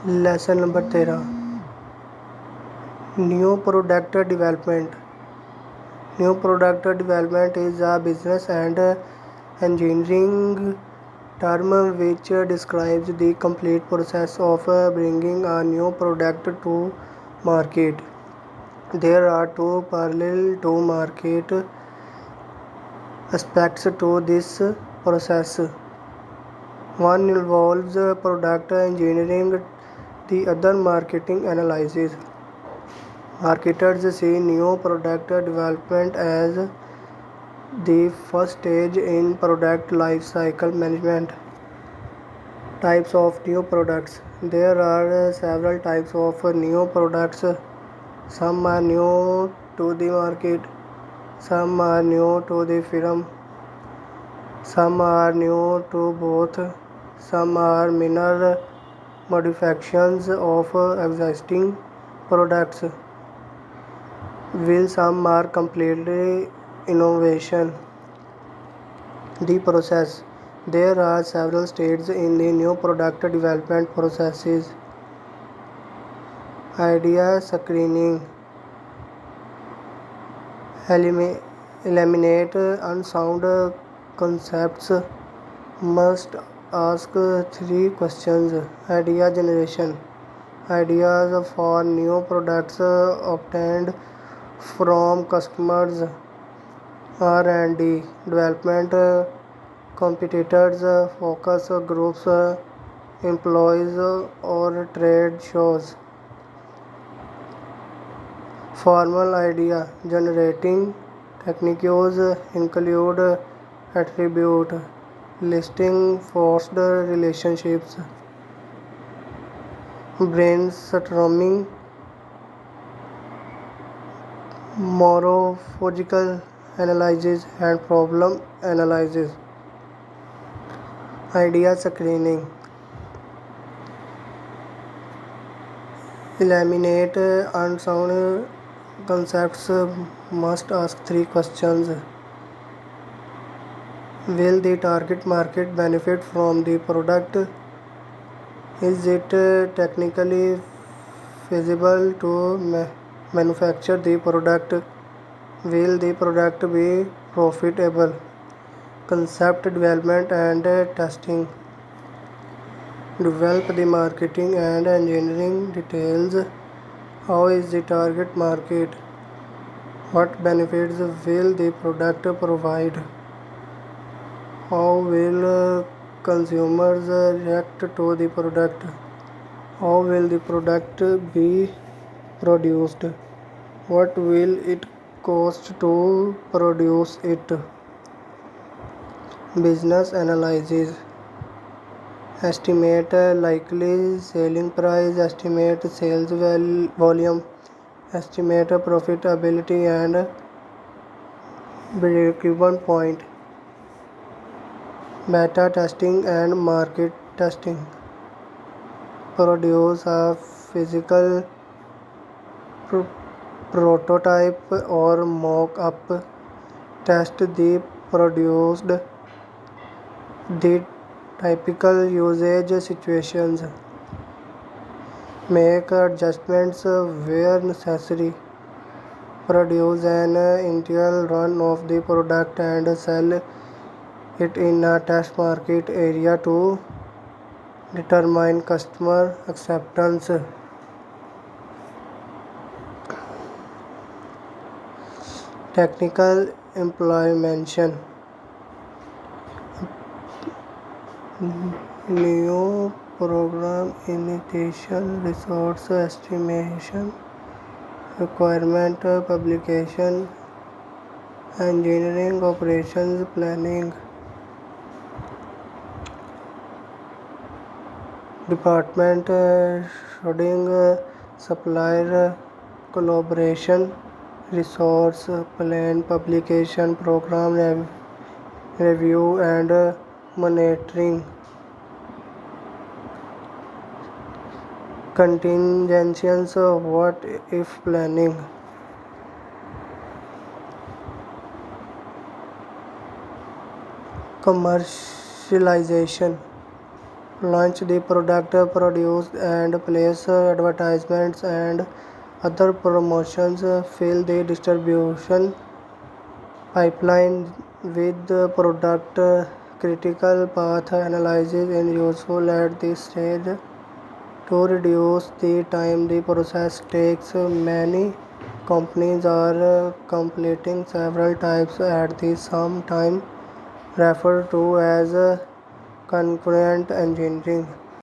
Lesson number 13. New product development. New product development is a business and engineering term which describes the complete process of bringing a new product to market. There are two parallel to market aspects to this process. One involves product engineering, the other marketing analysis. Marketers see new product development as the first stage in product life cycle management. Types of new products. There are several types of new products. Some are new to the market, some are new to the firm, some are new to both, some are minor modifications of existing products, while some are completely innovation. The process. There are several stages in the new product development processes. Idea screening. Eliminate unsound concepts. Must ask three questions. Idea generation. Ideas for new products obtained from customers. R&D development, competitors, focus groups, employees or trade shows. Formal idea generating techniques include attribute, listing, forced relationships, brainstorming, morphological analysis and problem analysis. Idea screening. Eliminate unsound concepts. Must ask three questions. Will the target market benefit from the product? Is it technically feasible to manufacture the product? Will the product be profitable? Concept development and testing. Develop the marketing and engineering details. How is the target market? What benefits will the product provide? How will consumers react to the product? How will the product be produced? What will it cost to produce it? Business analysis. Estimate likely selling price, estimate sales volume, estimate profitability and break-even point. Beta testing and market testing. Produce a physical prototype or mock-up. Test the produced. The typical usage situations. Make adjustments where necessary. Produce an initial run of the product and sell it in a test market area to determine customer acceptance. Technical implementation. New program initiation, resource estimation, requirement publication, engineering operations planning. Department shadowing, supplier collaboration, resource plan publication, program review and monitoring. Contingencies, what if planning. Commercialization. launch the product, produce and place advertisements and other promotions, fill the distribution pipeline with the product. Critical path analysis is useful at this stage to reduce the time the process takes. Many companies are completing several types at the same time, referred to as concurrent engineering.